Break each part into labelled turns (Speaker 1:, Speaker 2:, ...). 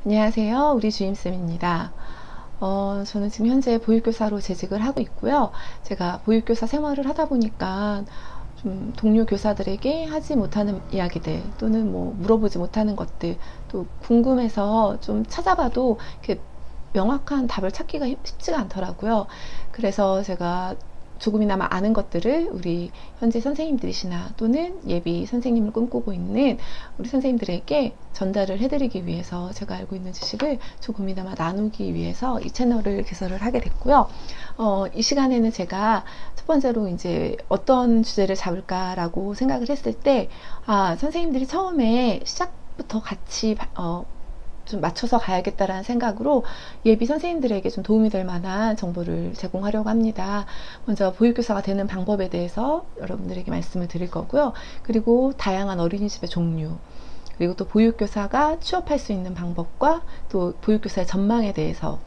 Speaker 1: 안녕하세요. 우리 주임쌤입니다. 저는 지금 현재 보육교사로 재직을 하고 있고요. 제가 보육교사 생활을 하다 보니까 좀 동료 교사들에게 하지 못하는 이야기들 또는 뭐 물어보지 못하는 것들 또 궁금해서 좀 찾아봐도 이렇게 명확한 답을 찾기가 쉽지가 않더라고요. 그래서 제가 조금이나마 아는 것들을 우리 현재 선생님들이시나 또는 예비 선생님을 꿈꾸고 있는 우리 선생님들에게 전달을 해드리기 위해서 제가 알고 있는 지식을 조금이나마 나누기 위해서 이 채널을 개설을 하게 됐고요. 이 시간에는 제가 첫 번째로 이제 어떤 주제를 잡을까라고 생각을 했을 때, 선생님들이 처음에 시작부터 같이 좀 맞춰서 가야겠다라는 생각으로 예비 선생님들에게 좀 도움이 될 만한 정보를 제공하려고 합니다. 먼저 보육교사가 되는 방법에 대해서 여러분들에게 말씀을 드릴 거고요. 그리고 다양한 어린이집의 종류, 그리고 또 보육교사가 취업할 수 있는 방법과 또 보육교사의 전망에 대해서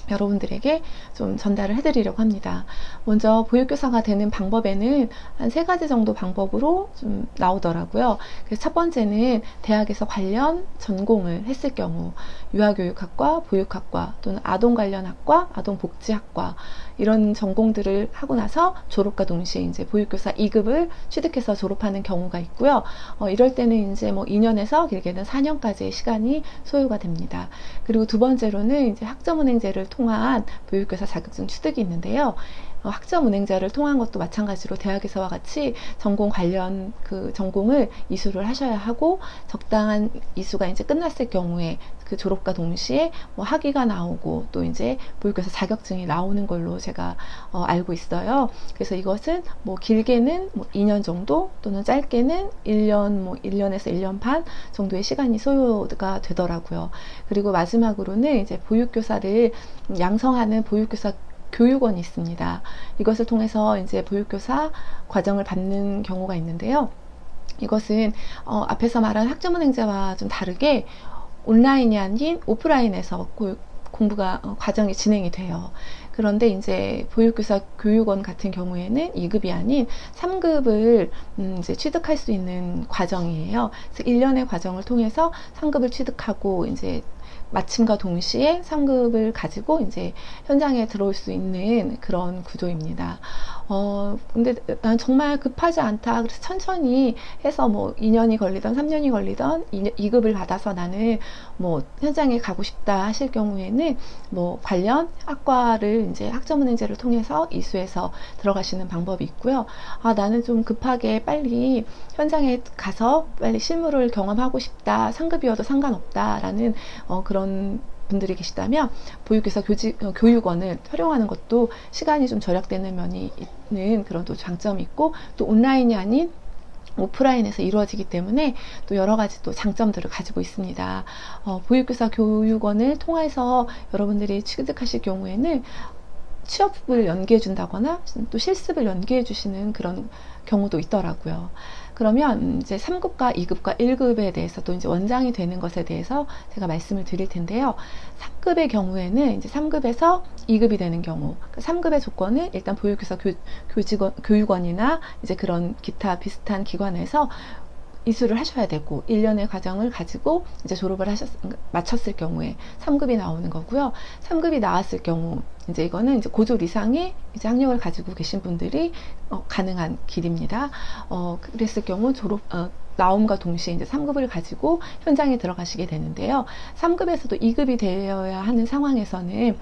Speaker 1: 여러분들에게 좀 전달을 해드리려고 합니다. 먼저 보육교사가 되는 방법에는 한 3가지 정도 방법으로 좀 나오더라고요. 그래서 첫 번째는 대학에서 관련 전공을 했을 경우 유아교육학과, 보육학과 또는 아동관련학과, 아동복지학과 이런 전공들을 하고 나서 졸업과 동시에 이제 보육교사 2급을 취득해서 졸업하는 경우가 있고요. 이럴 때는 이제 뭐 2년에서 길게는 4년까지의 시간이 소요가 됩니다. 그리고 두 번째로는 이제 학점은행제를 통한 보육교사 자격증 취득이 있는데요. 학점은행제를 통한 것도 마찬가지로 대학에서와 같이 전공 관련 그 전공을 이수를 하셔야 하고, 적당한 이수가 이제 끝났을 경우에 그 졸업과 동시에 뭐 학위가 나오고 또 이제 보육교사 자격증이 나오는 걸로 제가 알고 있어요. 그래서 이것은 뭐 길게는 뭐 2년 정도 또는 짧게는 1년, 뭐 1년에서 1년 반 정도의 시간이 소요가 되더라고요. 그리고 마지막으로는 이제 보육교사를 양성하는 보육교사 교육원이 있습니다. 이것을 통해서 이제 보육교사 과정을 받는 경우가 있는데요. 이것은 앞에서 말한 학점은행제와 좀 다르게 온라인이 아닌 오프라인에서 공부가 과정이 진행이 돼요. 그런데 이제 보육교사 교육원 같은 경우에는 2급이 아닌 3급을 이제 취득할 수 있는 과정이에요. 그래서 1년의 과정을 통해서 3급을 취득하고 이제 마침과 동시에 3급을 가지고 이제 현장에 들어올 수 있는 그런 구조입니다. 근데 난 정말 급하지 않다. 그래서 천천히 해서 뭐 2년이 걸리던 3년이 걸리던 2급을 받아서 나는 뭐 현장에 가고 싶다 하실 경우에는 뭐 관련 학과를 이제 학점은행제를 통해서 이수해서 들어가시는 방법이 있고요. 나는 좀 급하게 빨리 현장에 가서 빨리 실무를 경험하고 싶다. 3급이어도 상관없다라는 그런 분들이 계시다면 보육교사 교육원을 활용하는 것도 시간이 좀 절약되는 면이 있는 그런 또 장점이 있고, 또 온라인이 아닌 오프라인에서 이루어지기 때문에 또 여러 가지 또 장점들을 가지고 있습니다. 보육교사 교육원을 통해서 여러분들이 취득하실 경우에는 취업을 연계해 준다거나 또 실습을 연계해 주시는 그런 경우도 있더라고요. 그러면 이제 3급과 2급과 1급에 대해서 또 이제 원장이 되는 것에 대해서 제가 말씀을 드릴 텐데요. 3급의 경우에는 이제 3급에서 2급이 되는 경우, 3급의 조건은 일단 보육교사 교육원이나 이제 그런 기타 비슷한 기관에서 이수를 하셔야 되고 1년의 과정을 가지고 이제 졸업을 마쳤을 경우에 3급이 나오는 거고요. 3급이 나왔을 경우 이제 이거는 이제 고졸 이상의 이제 학력을 가지고 계신 분들이 가능한 길입니다. 그랬을 경우 나옴과 동시에 이제 3급을 가지고 현장에 들어가시게 되는데요. 3급에서도 2급이 되어야 하는 상황에서는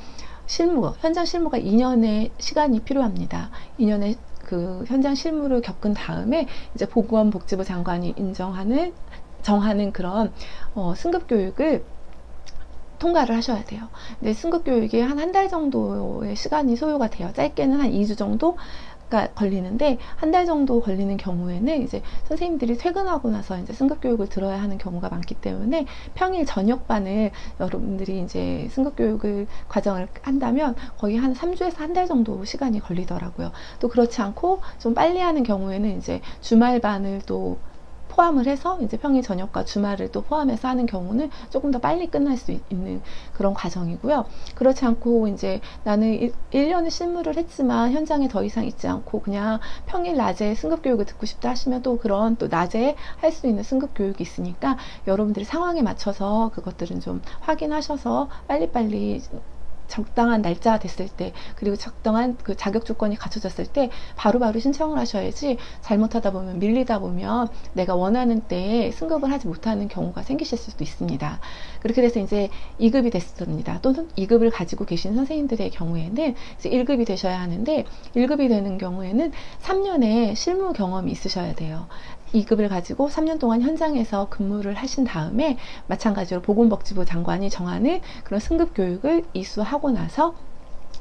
Speaker 1: 현장 실무가 2년의 시간이 필요합니다. 2년의 그 현장 실무를 겪은 다음에 이제 보건복지부 장관이 정하는 그런 승급 교육을 통과를 하셔야 돼요. 근데 승급 교육이 한 달 정도의 시간이 소요가 돼요. 짧게는 한 2주 정도가 걸리는데, 한 달 정도 걸리는 경우에는 이제 선생님들이 퇴근하고 나서 이제 승급 교육을 들어야 하는 경우가 많기 때문에 평일 저녁반을 여러분들이 이제 승급 교육을 과정을 한다면 거의 한 3주에서 한 달 정도 시간이 걸리더라고요. 또 그렇지 않고 좀 빨리 하는 경우에는 이제 주말반을 또 포함을 해서 이제 평일 저녁과 주말을 또 포함해서 하는 경우는 조금 더 빨리 끝날 수 있는 그런 과정이고요. 그렇지 않고 이제 나는 1년을 실무를 했지만 현장에 더 이상 있지 않고 그냥 평일 낮에 승급 교육을 듣고 싶다 하시면 또 그런 또 낮에 할 수 있는 승급 교육이 있으니까 여러분들이 상황에 맞춰서 그것들은 좀 확인하셔서 빨리빨리 적당한 날짜가 됐을 때, 그리고 적당한 그 자격 조건이 갖춰졌을 때 바로바로 신청을 하셔야지, 잘못하다 보면 밀리다 보면 내가 원하는 때에 승급을 하지 못하는 경우가 생기실 수도 있습니다. 그렇게 돼서 이제 2급이 됐습니다. 또는 2급을 가지고 계신 선생님들의 경우에는 이제 1급이 되셔야 하는데, 1급이 되는 경우에는 3년의 실무 경험이 있으셔야 돼요. 2급을 가지고 3년 동안 현장에서 근무를 하신 다음에 마찬가지로 보건복지부 장관이 정하는 그런 승급 교육을 이수하고 나서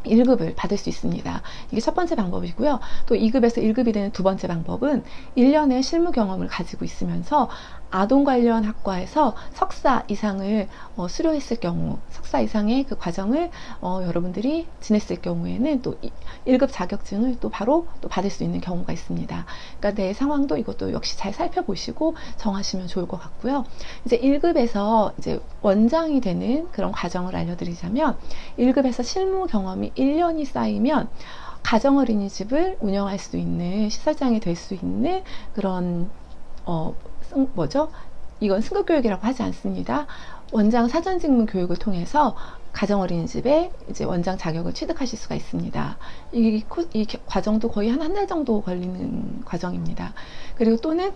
Speaker 1: 1급을 받을 수 있습니다. 이게 첫 번째 방법이고요. 또 2급에서 1급이 되는 두 번째 방법은 1년의 실무 경험을 가지고 있으면서 아동 관련 학과에서 석사 이상을 수료했을 경우, 석사 이상의 그 과정을 여러분들이 지냈을 경우에는 또 1급 자격증을 또 바로 또 받을 수 있는 경우가 있습니다. 그러니까 내 상황도 이것도 역시 잘 살펴보시고 정하시면 좋을 것 같고요. 이제 1급에서 이제 원장이 되는 그런 과정을 알려드리자면, 1급에서 실무 경험이 1년이 쌓이면 가정어린이집을 운영할 수 있는, 시설장이 될 수 있는 그런 이건 승급교육이라고 하지 않습니다. 원장 사전직무 교육을 통해서 가정어린이집에 이제 원장 자격을 취득하실 수가 있습니다. 이 과정도 거의 한 달 정도 걸리는 과정입니다. 그리고 또는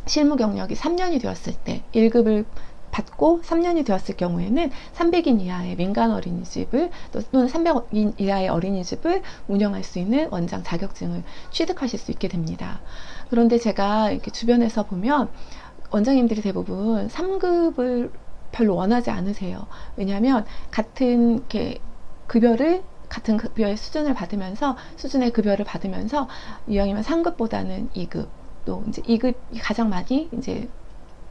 Speaker 1: 실무 경력이 3년이 되었을 때, 1급을 받고 3년이 되었을 경우에는 300인 이하의 민간 어린이집을 또는 300인 이하의 어린이집을 운영할 수 있는 원장 자격증을 취득하실 수 있게 됩니다. 그런데 제가 이렇게 주변에서 보면 원장님들이 대부분 3급을 별로 원하지 않으세요. 왜냐하면 같은 급여의 수준의 급여를 받으면서 이왕이면 3급보다는 2급, 또 이제 2급이 가장 많이 이제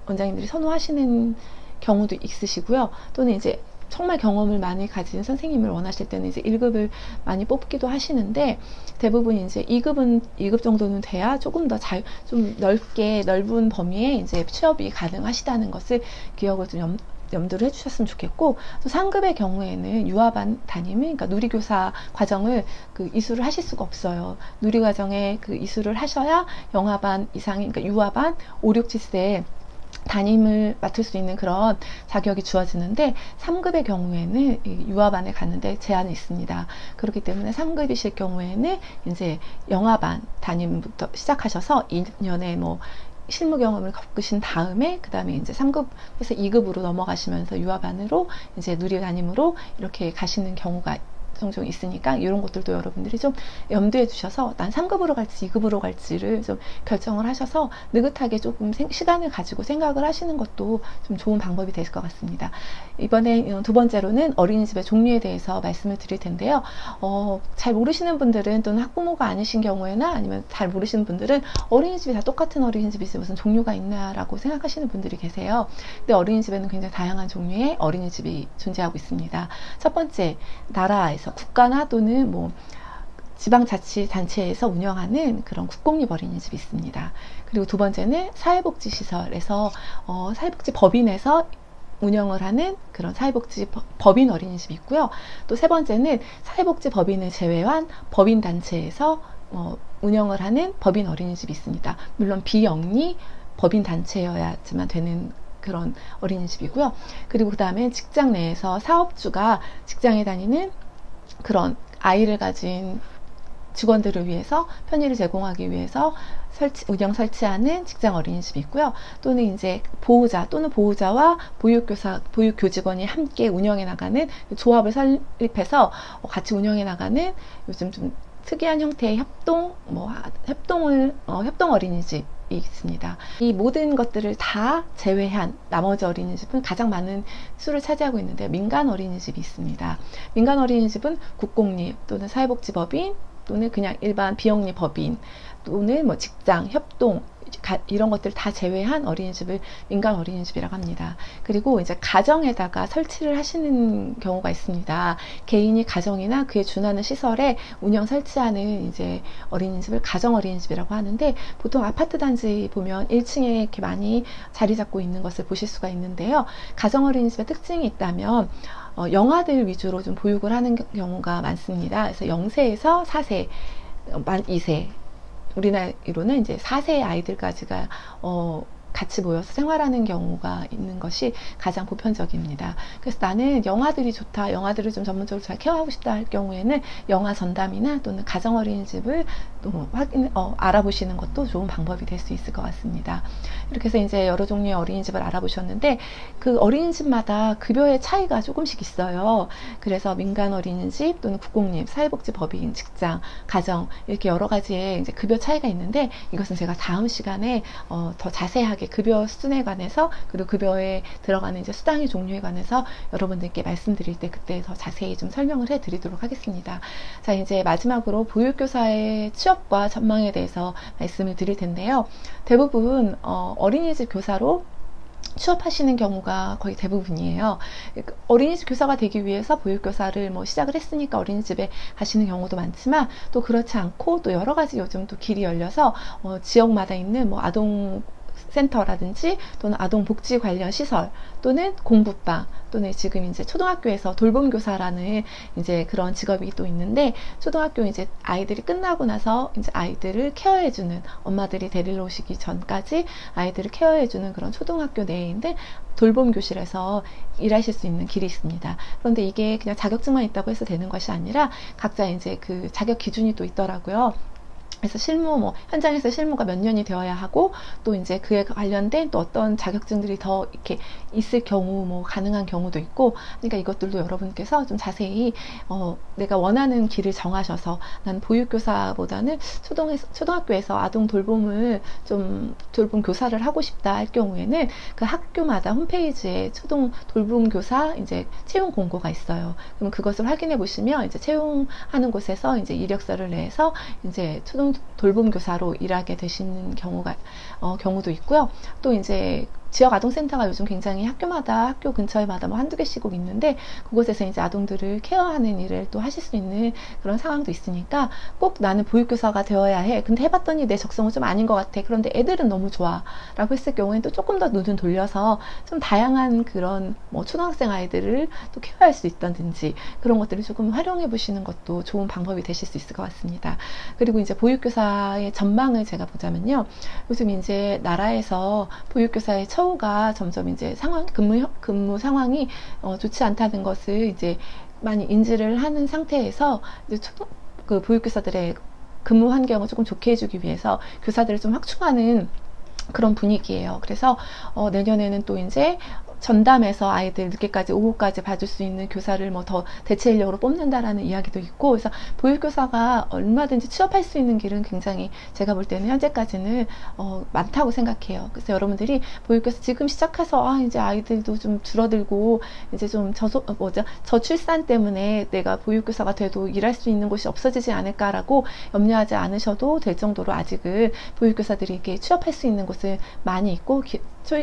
Speaker 1: 원장님들이 선호하시는 경우도 있으시고요. 또는 이제 정말 경험을 많이 가진 선생님을 원하실 때는 이제 1급을 많이 뽑기도 하시는데, 대부분 이제 2급 정도는 돼야 조금 더 좀 넓은 범위에 이제 취업이 가능하시다는 것을 기억을 좀 염두를 해주셨으면 좋겠고, 또 3급의 경우에는 유아반 담임을, 그러니까 누리교사 과정을 이수를 하실 수가 없어요. 누리과정에 이수를 하셔야 영아반 이상인, 그러니까 유아반 5, 6, 7세 담임을 맡을 수 있는 그런 자격이 주어지는데, 3급의 경우에는 유아반에 갔는데 제한이 있습니다. 그렇기 때문에 3급이실 경우에는 이제 영아반 담임부터 시작하셔서 2년의 실무 경험을 겪으신 다음에 그 다음에 이제 3급에서 2급으로 넘어가시면서 유아반으로 이제 누리 담임으로 이렇게 가시는 경우가 종종 있으니까, 이런 것들도 여러분들이 좀 염두에 두셔서 난 3급으로 갈지 2급으로 갈지를 좀 결정을 하셔서 느긋하게 조금 시간을 가지고 생각을 하시는 것도 좀 좋은 방법이 될 것 같습니다. 이번에 두 번째로는 어린이집의 종류에 대해서 말씀을 드릴 텐데요. 잘 모르시는 분들은, 또는 학부모가 아니신 경우에나 아니면 잘 모르시는 분들은 어린이집이 다 똑같은 어린이집이지 무슨 종류가 있나라고 생각하시는 분들이 계세요. 근데 어린이집에는 굉장히 다양한 종류의 어린이집이 존재하고 있습니다. 첫 번째, 나라에서 국가나 또는 지방자치단체에서 운영하는 그런 국공립 어린이집이 있습니다. 그리고 두 번째는 사회복지시설에서 사회복지법인에서 운영을 하는 그런 사회복지법인 어린이집이 있고요. 또 세 번째는 사회복지법인을 제외한 법인단체에서 운영을 하는 법인 어린이집이 있습니다. 물론 비영리 법인단체여야지만 되는 그런 어린이집이고요. 그리고 그 다음에 직장 내에서 사업주가 직장에 다니는 그런 아이를 가진 직원들을 위해서 편의를 제공하기 위해서 운영 설치하는 직장 어린이집이 있고요. 또는 이제 보호자 또는 보호자와 보육교직원이 함께 운영해 나가는 조합을 설립해서 같이 운영해 나가는, 요즘 좀 특이한 형태의 협동 어린이집이 있습니다. 이 모든 것들을 다 제외한 나머지 어린이집은 가장 많은 수를 차지하고 있는데, 민간 어린이집이 있습니다. 민간 어린이집은 국공립 또는 사회복지법인 또는 그냥 일반 비영리 법인 또는 직장, 협동, 이런 것들을 다 제외한 어린이집을 민간 어린이집이라고 합니다. 그리고 이제 가정에다가 설치를 하시는 경우가 있습니다. 개인이 가정이나 그에 준하는 시설에 운영 설치하는 이제 어린이집을 가정 어린이집이라고 하는데, 보통 아파트 단지 보면 1층에 이렇게 많이 자리 잡고 있는 것을 보실 수가 있는데요. 가정 어린이집의 특징이 있다면 영아들 위주로 좀 보육을 하는 경우가 많습니다. 그래서 0세에서 4세, 만 2세, 우리 나이로는 이제 4세 아이들까지가 같이 모여서 생활하는 경우가 있는 것이 가장 보편적입니다. 그래서 나는 영아들이 좋다, 영아들을 좀 전문적으로 잘 케어하고 싶다 할 경우에는 영아 전담이나 또는 가정 어린이집을 또 알아보시는 것도 좋은 방법이 될 수 있을 것 같습니다. 이렇게 해서 이제 여러 종류의 어린이집을 알아보셨는데, 그 어린이집마다 급여의 차이가 조금씩 있어요. 그래서 민간 어린이집 또는 국공립, 사회복지법인, 직장, 가정, 이렇게 여러 가지의 이제 급여 차이가 있는데, 이것은 제가 다음 시간에 더 자세하게 급여 수준에 관해서, 그리고 급여에 들어가는 이제 수당의 종류에 관해서 여러분들께 말씀드릴 때 그때 더 자세히 좀 설명을 해 드리도록 하겠습니다. 자, 이제 마지막으로 보육교사의 취업과 전망에 대해서 말씀을 드릴 텐데요. 대부분 어린이집 교사로 취업하시는 경우가 거의 대부분이에요. 어린이집 교사가 되기 위해서 보육교사를 시작을 했으니까 어린이집에 가시는 경우도 많지만, 또 그렇지 않고 또 여러 가지 요즘 또 길이 열려서 지역마다 있는 아동 센터라든지 또는 아동복지 관련 시설 또는 공부방 또는 지금 이제 초등학교에서 돌봄교사라는 이제 그런 직업이 또 있는데, 초등학교 이제 아이들이 끝나고 나서 이제 아이들을 케어해주는, 엄마들이 데리러 오시기 전까지 아이들을 케어해주는 그런 초등학교 내에 있는 돌봄교실에서 일하실 수 있는 길이 있습니다. 그런데 이게 그냥 자격증만 있다고 해서 되는 것이 아니라 각자 이제 그 자격 기준이 또 있더라고요. 그래서 실무, 현장에서 실무가 몇 년이 되어야 하고, 또 이제 그에 관련된 또 어떤 자격증들이 더 이렇게 있을 경우, 가능한 경우도 있고, 그러니까 이것들도 여러분께서 좀 자세히, 내가 원하는 길을 정하셔서, 난 보육교사보다는 초등학교에서 아동 돌봄을 돌봄 교사를 하고 싶다 할 경우에는 그 학교마다 홈페이지에 초등 돌봄교사 이제 채용 공고가 있어요. 그럼 그것을 확인해 보시면 이제 채용하는 곳에서 이제 이력서를 내서 이제 초등 돌봄교사로 일하게 되시는 경우도 있고요. 또 이제 지역 아동센터가 요즘 굉장히 학교 근처에마다 한두 개씩 꼭 있는데, 그곳에서 이제 아동들을 케어하는 일을 또 하실 수 있는 그런 상황도 있으니까, 꼭 나는 보육교사가 되어야 해. 근데 해봤더니 내 적성은 좀 아닌 것 같아. 그런데 애들은 너무 좋아. 라고 했을 경우에는 또 조금 더 눈을 돌려서 좀 다양한 그런 초등학생 아이들을 또 케어할 수 있다든지, 그런 것들을 조금 활용해 보시는 것도 좋은 방법이 되실 수 있을 것 같습니다. 그리고 이제 보육교사의 전망을 제가 보자면요. 요즘 이제 나라에서 보육교사의 처우가 점점 이제 근무 상황이 좋지 않다는 것을 이제 많이 인지를 하는 상태에서 이제 그 보육교사들의 근무 환경을 조금 좋게 해주기 위해서 교사들을 좀 확충하는 그런 분위기예요. 그래서 내년에는 또 이제 전담해서 아이들 늦게까지 오후까지 봐줄 수 있는 교사를 더 대체 인력으로 뽑는다라는 이야기도 있고, 그래서 보육교사가 얼마든지 취업할 수 있는 길은 굉장히 제가 볼 때는 현재까지는 많다고 생각해요. 그래서 여러분들이 보육교사 지금 시작해서 이제 아이들도 좀 줄어들고 이제 좀 저출산 때문에 내가 보육교사가 돼도 일할 수 있는 곳이 없어지지 않을까라고 염려하지 않으셔도 될 정도로 아직은 보육교사들이 이렇게 취업할 수 있는 곳은 많이 있고,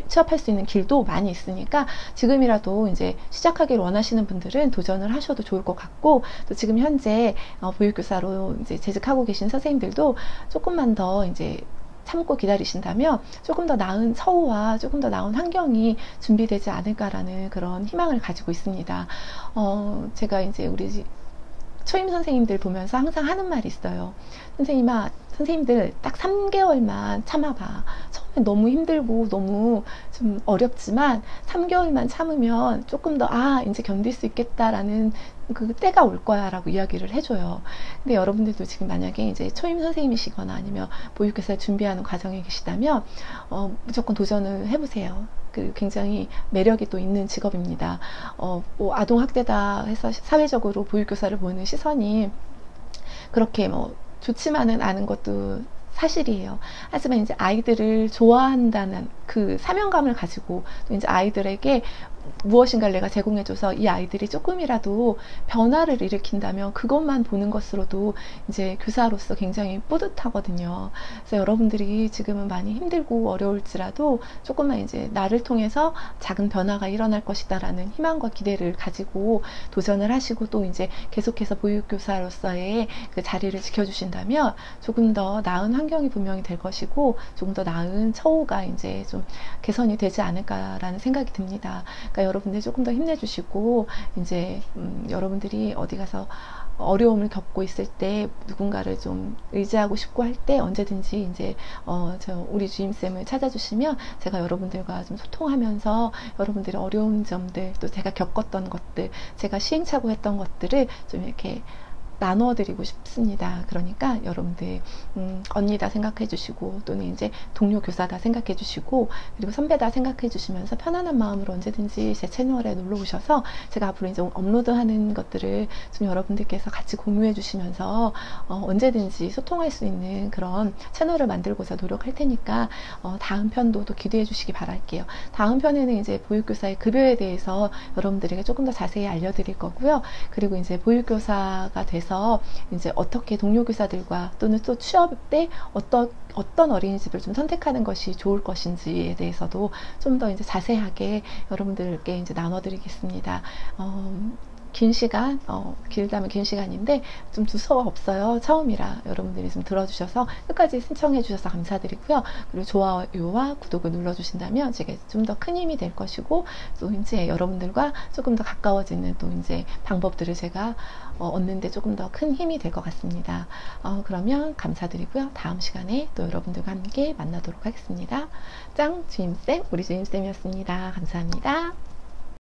Speaker 1: 취업할 수 있는 길도 많이 있으니까 지금이라도 이제 시작하기를 원하시는 분들은 도전을 하셔도 좋을 것 같고, 또 지금 현재 보육교사로 이제 재직하고 계신 선생님들도 조금만 더 이제 참고 기다리신다면 조금 더 나은 처우와 조금 더 나은 환경이 준비되지 않을까라는 그런 희망을 가지고 있습니다. 제가 이제 우리 초임 선생님들 보면서 항상 하는 말이 있어요. 선생님들 딱 3개월만 참아봐. 처음에 너무 힘들고 너무 좀 어렵지만 3개월만 참으면 조금 더 이제 견딜 수 있겠다라는 그 때가 올 거야 라고 이야기를 해줘요. 근데 여러분들도 지금 만약에 이제 초임 선생님이시거나 아니면 보육교사를 준비하는 과정에 계시다면 무조건 도전을 해보세요. 굉장히 매력이 또 있는 직업입니다. 아동학대다 해서 사회적으로 보육교사를 보는 시선이 그렇게 좋지만은 않은 것도 사실이에요. 하지만 이제 아이들을 좋아한다는 그 사명감을 가지고 또 이제 아이들에게 무엇인가를 내가 제공해줘서 이 아이들이 조금이라도 변화를 일으킨다면 그것만 보는 것으로도 이제 교사로서 굉장히 뿌듯하거든요. 그래서 여러분들이 지금은 많이 힘들고 어려울지라도 조금만 이제 나를 통해서 작은 변화가 일어날 것이다라는 희망과 기대를 가지고 도전을 하시고 또 이제 계속해서 보육교사로서의 그 자리를 지켜주신다면 조금 더 나은 환경이 분명히 될 것이고 조금 더 나은 처우가 이제 좀 개선이 되지 않을까라는 생각이 듭니다. 그러니까 여러분들 조금 더 힘내주시고 이제 여러분들이 어디 가서 어려움을 겪고 있을 때 누군가를 좀 의지하고 싶고 할 때 언제든지 이제 우리 주임쌤을 찾아주시면 제가 여러분들과 좀 소통하면서 여러분들의 어려운 점들 또 제가 겪었던 것들 제가 시행착오했던 것들을 좀 이렇게 나눠드리고 싶습니다. 그러니까 여러분들 언니다 생각해 주시고 또는 이제 동료 교사다 생각해 주시고 그리고 선배다 생각해 주시면서 편안한 마음으로 언제든지 제 채널에 놀러 오셔서 제가 앞으로 이제 업로드하는 것들을 좀 여러분들께서 같이 공유해 주시면서 언제든지 소통할 수 있는 그런 채널을 만들고자 노력할 테니까 다음 편도 또 기대해 주시기 바랄게요. 다음 편에는 이제 보육교사의 급여에 대해서 여러분들에게 조금 더 자세히 알려드릴 거고요. 그리고 이제 보육교사가 돼서 이제 어떻게 동료 교사들과 또는 또 취업 때 어떤 어린이집을 좀 선택하는 것이 좋을 것인지에 대해서도 좀 더 이제 자세하게 여러분들께 이제 나눠드리겠습니다. 긴 시간, 길다면 긴 시간인데 좀 두서가 없어요. 처음이라 여러분들이 좀 들어주셔서 끝까지 신청해 주셔서 감사드리고요. 그리고 좋아요와 구독을 눌러주신다면 제게 좀 더 큰 힘이 될 것이고 또 이제 여러분들과 조금 더 가까워지는 또 이제 방법들을 제가 얻는데 조금 더 큰 힘이 될 것 같습니다. 그러면 감사드리고요. 다음 시간에 또 여러분들과 함께 만나도록 하겠습니다. 짱 주임쌤, 우리 주임쌤이었습니다. 감사합니다.